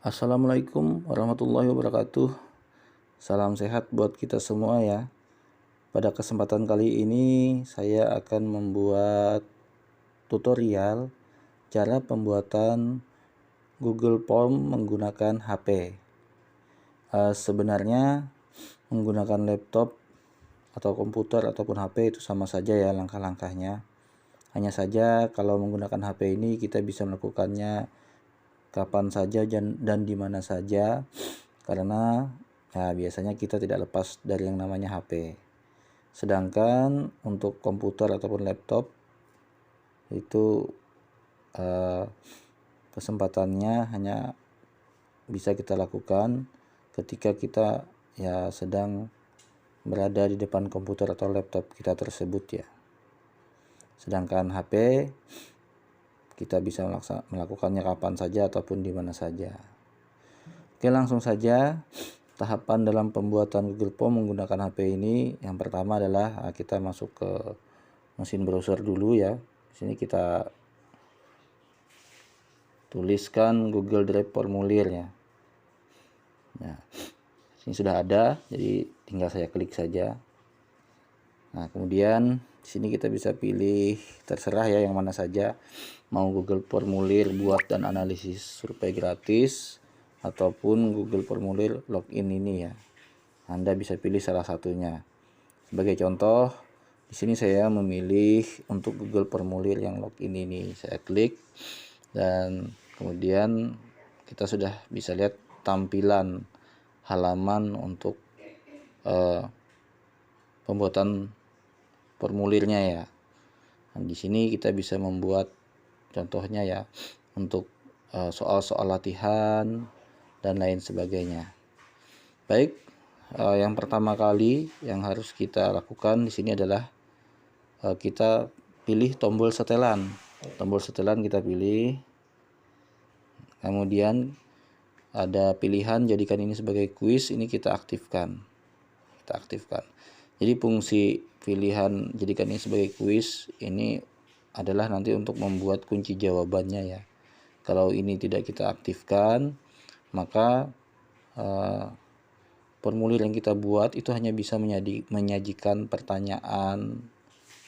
Assalamualaikum warahmatullahi wabarakatuh. Salam sehat buat kita semua ya. Pada kesempatan kali ini saya akan membuat tutorial cara pembuatan Google Form menggunakan HP. Sebenarnya menggunakan laptop atau komputer ataupun HP itu sama saja ya langkah-langkahnya. Hanya saja kalau menggunakan HP ini kita bisa melakukannya kapan saja dan di mana saja, karena ya biasanya kita tidak lepas dari yang namanya HP. Sedangkan untuk komputer ataupun laptop itu kesempatannya hanya bisa kita lakukan ketika kita ya sedang berada di depan komputer atau laptop kita tersebut ya. Sedangkan HP kita bisa melakukannya kapan saja ataupun di mana saja. Oke, langsung saja tahapan dalam pembuatan Google Form menggunakan HP ini. Yang pertama adalah kita masuk ke mesin browser dulu ya. Di sini kita tuliskan Google Drive formulir ya. Nah, ini sudah ada, jadi tinggal saya klik saja. Nah, kemudian di sini kita bisa pilih terserah ya yang mana saja, mau Google Formulir buat dan analisis survei gratis ataupun Google Formulir login ini ya. Anda bisa pilih salah satunya. Sebagai contoh, di sini saya memilih untuk Google Formulir yang login ini. Saya klik dan kemudian kita sudah bisa lihat tampilan halaman untuk pembuatan formulirnya ya. Nah, di sini kita bisa membuat contohnya ya untuk soal-soal latihan dan lain sebagainya. Baik, yang pertama kali yang harus kita lakukan di sini adalah kita pilih tombol setelan. Tombol setelan kita pilih. Kemudian ada pilihan jadikan ini sebagai kuis, ini kita aktifkan. Jadi fungsi pilihan jadikan ini sebagai kuis ini adalah nanti untuk membuat kunci jawabannya ya. Kalau ini tidak kita aktifkan, maka formulir yang kita buat itu hanya bisa menyajikan pertanyaan,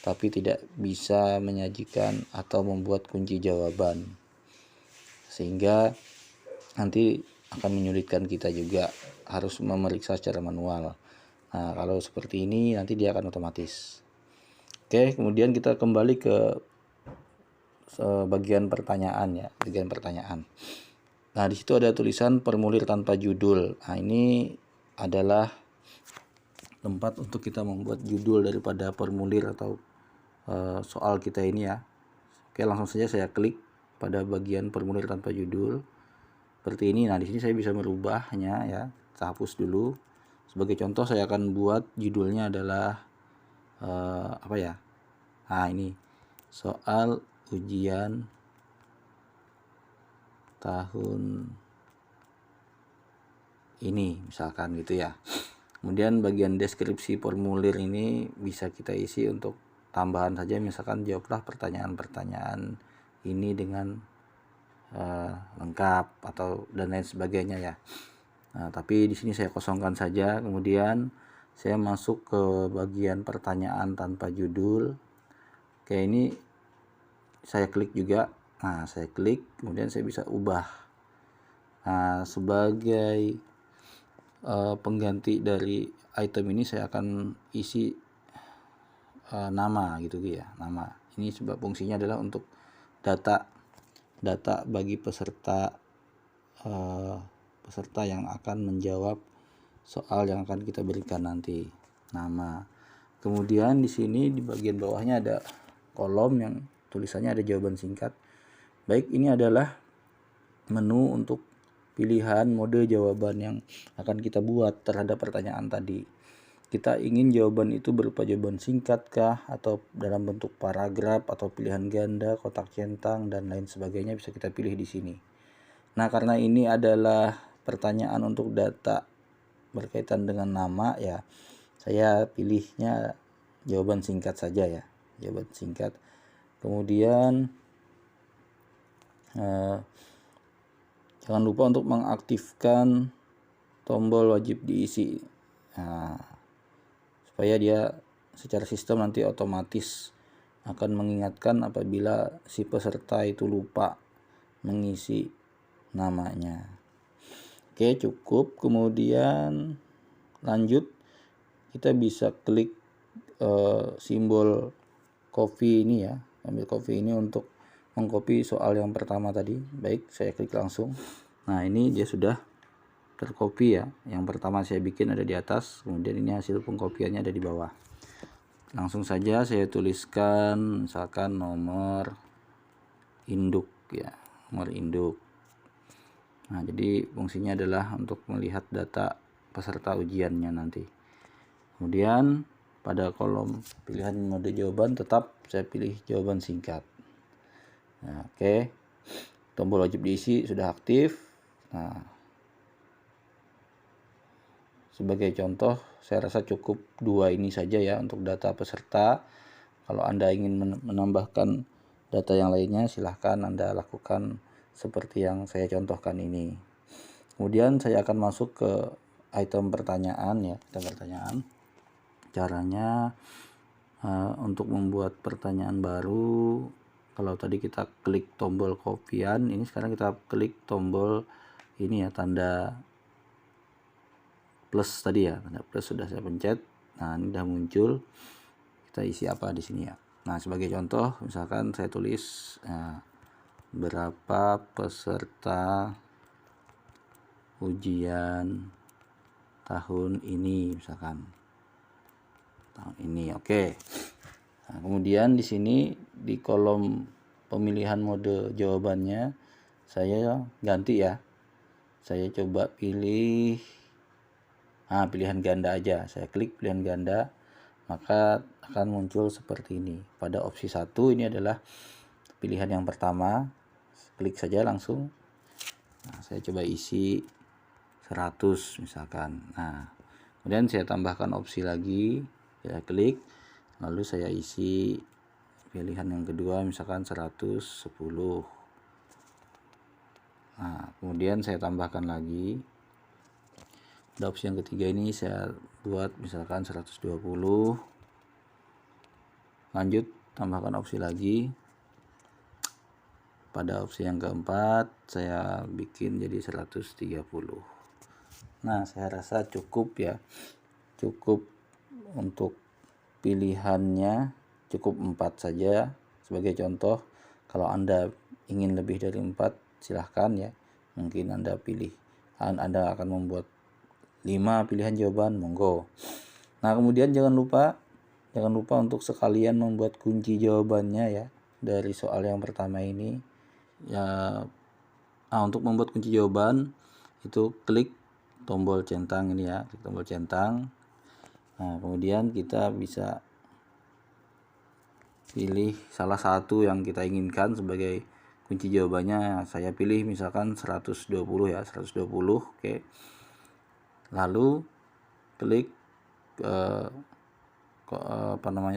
tapi tidak bisa menyajikan atau membuat kunci jawaban, sehingga nanti akan menyulitkan kita juga harus memeriksa secara manual. Nah, kalau seperti ini nanti dia akan otomatis. Oke, kemudian kita kembali ke bagian pertanyaan ya, bagian pertanyaan. Nah, di situ ada tulisan formulir tanpa judul. Nah, ini adalah tempat untuk kita membuat judul daripada formulir atau soal kita ini ya. Oke, langsung saja saya klik pada bagian formulir tanpa judul. Seperti ini. Nah, di sini saya bisa merubahnya ya. Saya hapus dulu. Sebagai contoh saya akan buat judulnya adalah apa ya? Nah, ini soal ujian tahun ini misalkan gitu ya. Kemudian bagian deskripsi formulir ini bisa kita isi untuk tambahan saja, misalkan jawablah pertanyaan-pertanyaan ini dengan lengkap atau dan lain sebagainya ya. Nah, tapi di sini saya kosongkan saja. Kemudian saya masuk ke bagian pertanyaan tanpa judul. Oke, ini saya klik juga. Nah, saya klik, kemudian saya bisa ubah. Nah, sebagai pengganti dari item ini saya akan isi nama gitu ya, nama. Ini sebab fungsinya adalah untuk data bagi peserta yang akan menjawab soal yang akan kita berikan nanti, nama. Kemudian di sini di bagian bawahnya ada kolom yang tulisannya ada jawaban singkat. Baik, ini adalah menu untuk pilihan mode jawaban yang akan kita buat terhadap pertanyaan tadi. Kita ingin jawaban itu berupa jawaban singkat kah, atau dalam bentuk paragraf, atau pilihan ganda, kotak centang, dan lain sebagainya bisa kita pilih di sini. Nah, karena ini adalah pertanyaan untuk data berkaitan dengan nama ya, saya pilihnya jawaban singkat saja ya, jawaban singkat. Kemudian Jangan lupa untuk mengaktifkan tombol wajib diisi, supaya dia secara sistem nanti otomatis akan mengingatkan apabila si peserta itu lupa mengisi namanya. Oke, cukup. Kemudian lanjut, kita bisa klik simbol copy ini ya, ambil copy ini untuk mengcopy soal yang pertama tadi. Baik, saya klik langsung. Nah, ini dia sudah tercopy ya. Yang pertama saya bikin ada di atas, kemudian ini hasil pengkopiannya ada di bawah. Langsung saja saya tuliskan misalkan nomor induk ya, nomor induk. Nah, jadi fungsinya adalah untuk melihat data peserta ujiannya nanti. Kemudian pada kolom pilihan mode jawaban tetap saya pilih jawaban singkat. Nah, oke. Tombol wajib diisi sudah aktif. Nah, sebagai contoh, saya rasa cukup 2 ini saja ya untuk data peserta. Kalau Anda ingin menambahkan data yang lainnya, silahkan Anda lakukan seperti yang saya contohkan ini. Kemudian saya akan masuk ke item pertanyaan ya, item pertanyaan. Caranya untuk membuat pertanyaan baru, kalau tadi kita klik tombol kopian, ini sekarang kita klik tombol ini ya, tanda plus tadi ya, tanda plus sudah saya pencet. Nah, ini sudah muncul. Kita isi apa di sini ya. Nah, sebagai contoh misalkan saya tulis berapa peserta ujian tahun ini, misalkan tahun ini. Oke. Nah, kemudian di sini di kolom pemilihan mode jawabannya saya ganti ya. Saya coba pilih pilihan ganda aja. Saya klik pilihan ganda, maka akan muncul seperti ini. Pada opsi 1 ini adalah pilihan yang pertama. Klik saja langsung. Nah, saya coba isi 100 misalkan. Nah, kemudian saya tambahkan opsi lagi. Saya klik, lalu saya isi pilihan yang kedua misalkan 110. Nah, kemudian saya tambahkan lagi. Pada opsi yang ketiga ini saya buat misalkan 120. Lanjut, tambahkan opsi lagi. Pada opsi yang keempat saya bikin jadi 130. Nah, saya rasa cukup ya. Cukup untuk pilihannya, cukup 4 saja. Sebagai contoh, kalau Anda ingin lebih dari 4, silahkan ya. Mungkin Anda akan membuat 5 pilihan jawaban, monggo. Nah, kemudian jangan lupa untuk sekalian membuat kunci jawabannya ya dari soal yang pertama ini ya. Untuk membuat kunci jawaban itu klik tombol centang ini ya, klik tombol centang. Nah, kemudian kita bisa pilih salah satu yang kita inginkan sebagai kunci jawabannya. Saya pilih misalkan 120 ya, 120. Oke. Lalu klik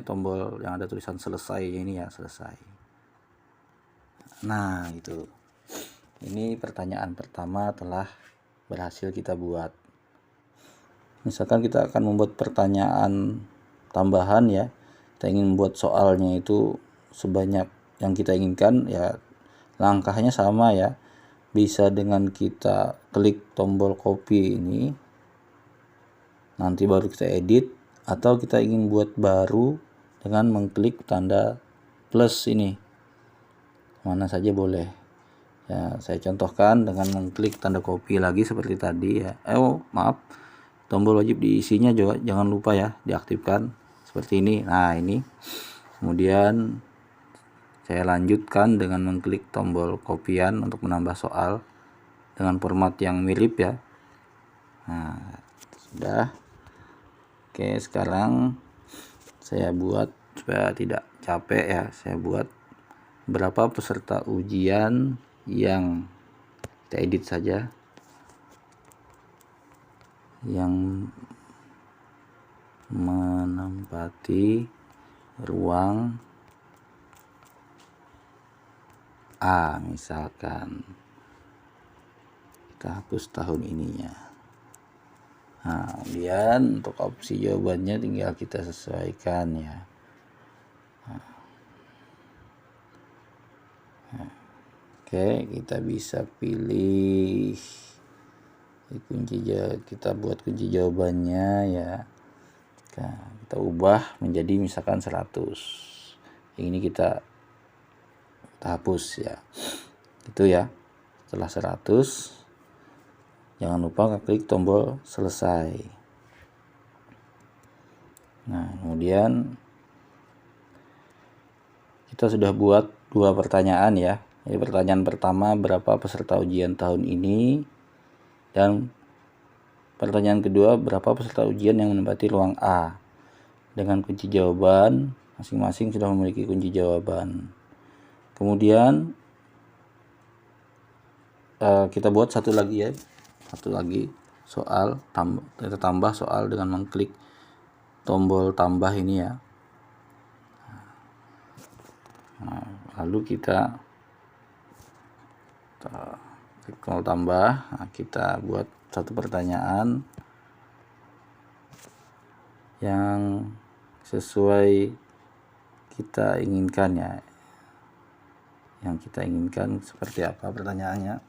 tombol yang ada tulisan selesai ini ya, selesai. Nah, itu. Ini pertanyaan pertama telah berhasil kita buat. Misalkan kita akan membuat pertanyaan tambahan ya. Kita ingin membuat soalnya itu sebanyak yang kita inginkan ya, langkahnya sama ya. Bisa dengan kita klik tombol copy ini, nanti baru kita edit, atau kita ingin buat baru dengan mengklik tanda plus ini, mana saja boleh ya. Saya contohkan dengan mengklik tanda copy lagi seperti tadi ya. Tombol wajib diisinya juga jangan lupa ya diaktifkan seperti ini. Nah, ini kemudian saya lanjutkan dengan mengklik tombol kopian untuk menambah soal dengan format yang mirip ya. Nah, sudah. Oke, sekarang saya buat supaya tidak capek ya, saya buat berapa peserta ujian yang kita edit saja, yang menempati ruang A misalkan. kita hapus tahun ininya. Nah, kemudian untuk opsi jawabannya tinggal kita sesuaikan ya. Oke, kita bisa pilih kita buat kunci jawabannya ya. Nah, kita ubah menjadi misalkan 100. Yang ini kita hapus ya. Itu ya. Setelah 100, jangan lupa klik tombol selesai. Nah, kemudian kita sudah buat 2 pertanyaan ya. Jadi pertanyaan pertama, berapa peserta ujian tahun ini? Dan pertanyaan kedua, berapa peserta ujian yang menempati ruang A? Dengan kunci jawaban, masing-masing sudah memiliki kunci jawaban. Kemudian kita buat satu lagi ya. Satu lagi soal, kita tambah soal dengan mengklik tombol tambah ini ya. Nah, lalu kita klik tombol tambah. Nah, kita buat satu pertanyaan yang sesuai kita inginkan ya. Yang kita inginkan seperti apa pertanyaannya.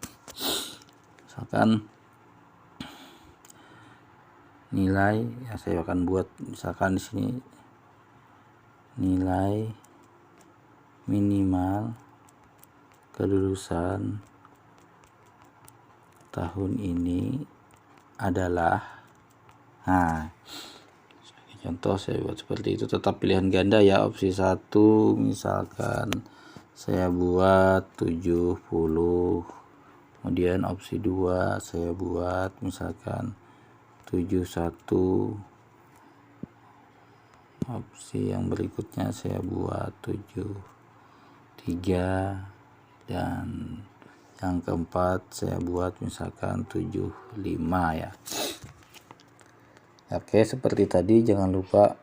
Misalkan nilai ya, saya akan buat misalkan di sini nilai minimal kelulusan tahun ini adalah, nah contoh saya buat seperti itu, tetap pilihan ganda ya. Opsi 1 misalkan saya buat 70, kemudian opsi 2 saya buat misalkan 71, opsi yang berikutnya saya buat 73, dan yang keempat saya buat misalkan 75 ya. Oke, seperti tadi jangan lupa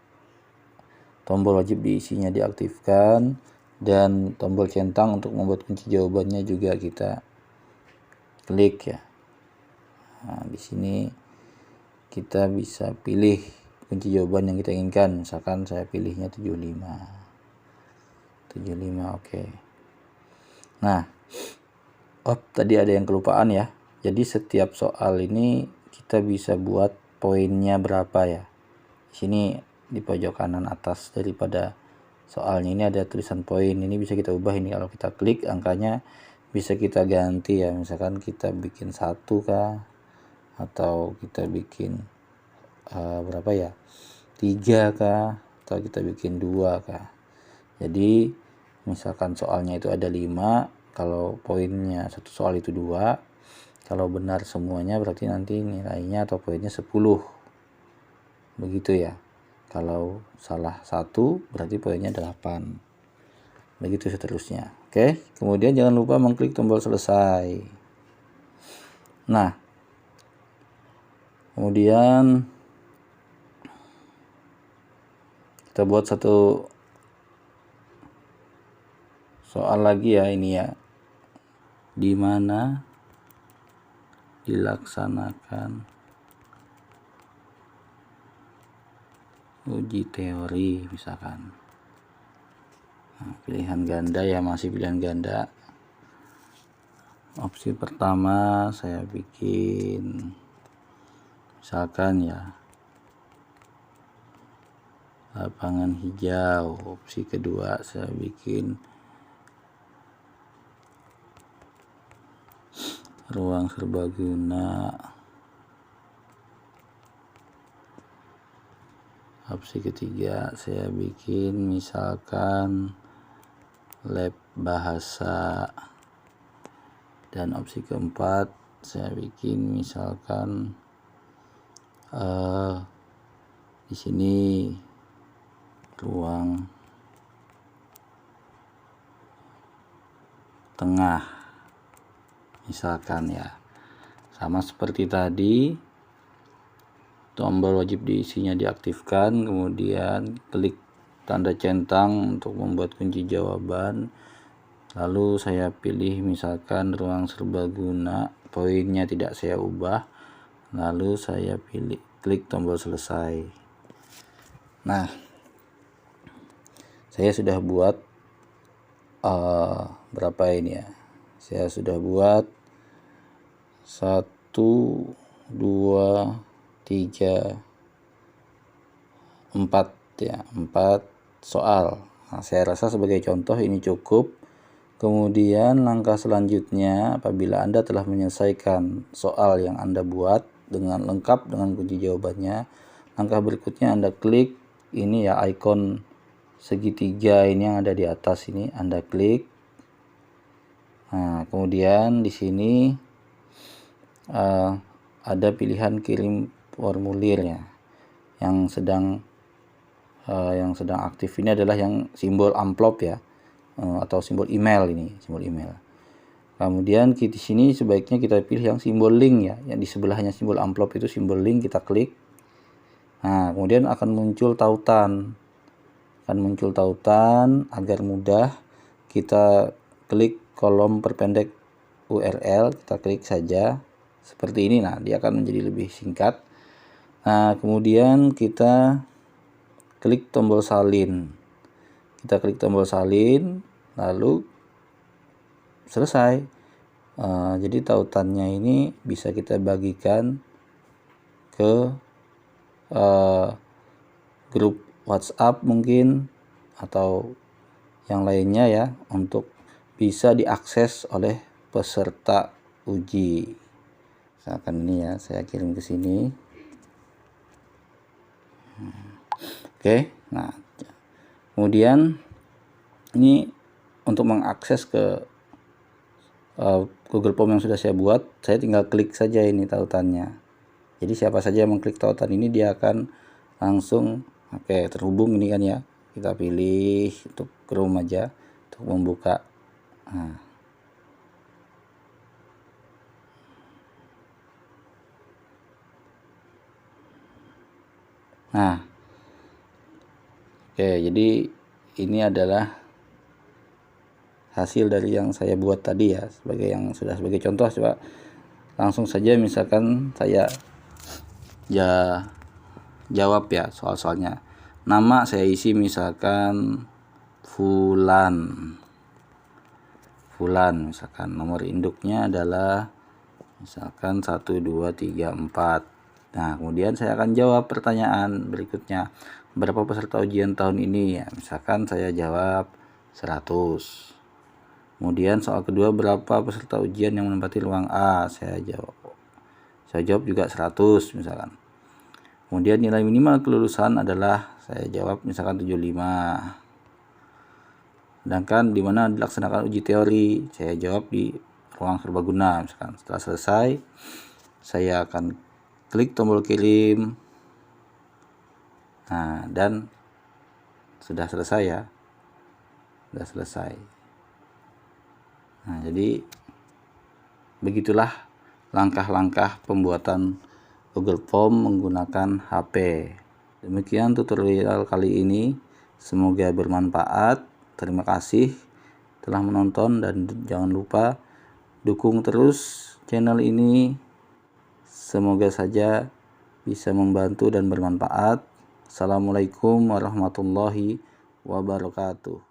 tombol wajib diisinya diaktifkan dan tombol centang untuk membuat kunci jawabannya juga kita klik ya. Nah, di sini kita bisa pilih kunci jawaban yang kita inginkan. Misalkan saya pilihnya 75. Oke. Nah, tadi ada yang kelupaan ya. Jadi setiap soal ini kita bisa buat poinnya berapa ya. Di sini di pojok kanan atas daripada soalnya ini ada tulisan poin. Ini bisa kita ubah, ini kalau kita klik angkanya bisa kita ganti ya. Misalkan kita bikin 1 kah, atau kita bikin berapa ya, 3 kah, atau kita bikin 2 kah. Jadi misalkan soalnya itu ada 5, kalau poinnya satu soal itu 2, kalau benar semuanya berarti nanti nilainya atau poinnya 10, begitu ya. Kalau salah 1 berarti poinnya 8, begitu seterusnya. Oke, kemudian jangan lupa mengklik tombol selesai. Nah, kemudian kita buat satu soal lagi ya, ini ya, di mana dilaksanakan uji teori misalkan. Nah, pilihan ganda ya, masih pilihan ganda. Opsi pertama saya bikin misalkan ya lapangan hijau. Opsi kedua saya bikin ruang serbaguna. Opsi ketiga saya bikin misalkan lab bahasa, dan opsi keempat saya bikin misalkan di sini ruang tengah misalkan ya. Sama seperti tadi, tombol wajib diisinya diaktifkan, kemudian klik tanda centang untuk membuat kunci jawaban. Lalu saya pilih misalkan ruang serbaguna, poinnya tidak saya ubah, lalu saya klik tombol selesai. Nah, saya sudah buat berapa ini ya, saya sudah buat 1, 2, 3, 4 ya, 4 soal. Nah, saya rasa sebagai contoh ini cukup. Kemudian langkah selanjutnya, apabila Anda telah menyelesaikan soal yang Anda buat dengan lengkap dengan kunci jawabannya, langkah berikutnya Anda klik ini ya, ikon segitiga ini yang ada di atas ini, Anda klik. Nah, kemudian di sini ada pilihan kirim formulirnya. Yang sedang aktif ini adalah yang simbol amplop ya, atau simbol email ini, simbol email. Kemudian di sini sebaiknya kita pilih yang simbol link ya, yang di sebelahnya simbol amplop itu simbol link, kita klik. Nah, kemudian akan muncul tautan. Agar mudah kita klik kolom perpendek URL, kita klik saja seperti ini. Nah, dia akan menjadi lebih singkat. Nah, kemudian kita klik tombol salin. Lalu selesai. Jadi tautannya ini bisa kita bagikan ke grup WhatsApp mungkin atau yang lainnya ya, untuk bisa diakses oleh peserta uji. Misalkan ini ya, saya kirim ke sini. Oke, nah kemudian ini untuk mengakses ke Google Form yang sudah saya buat, saya tinggal klik saja ini tautannya. Jadi siapa saja yang mengklik tautan ini, dia akan langsung terhubung ini kan ya. Kita pilih untuk Chrome aja untuk membuka. Nah, jadi ini adalah hasil dari yang saya buat tadi ya, sebagai contoh. Coba langsung saja, misalkan saya jawab ya soal-soalnya. Nama saya isi misalkan Fulan, misalkan nomor induknya adalah misalkan 1, 2, 3, 4. Nah, kemudian saya akan jawab pertanyaan berikutnya. Berapa peserta ujian tahun ini? Ya, misalkan saya jawab 100. Kemudian soal kedua, berapa peserta ujian yang menempati ruang A? Saya jawab juga 100 misalkan. Kemudian nilai minimal kelulusan adalah, saya jawab misalkan 75. Sedangkan di mana dilaksanakan uji teori, saya jawab di ruang serbaguna misalkan. Setelah selesai, saya akan klik tombol kirim. Nah, dan sudah selesai ya. Sudah selesai. Nah, jadi begitulah langkah-langkah pembuatan Google Form menggunakan HP. Demikian tutorial kali ini. Semoga bermanfaat. Terima kasih telah menonton, dan jangan lupa dukung terus channel ini. Semoga saja bisa membantu dan bermanfaat. Assalamualaikum warahmatullahi wabarakatuh.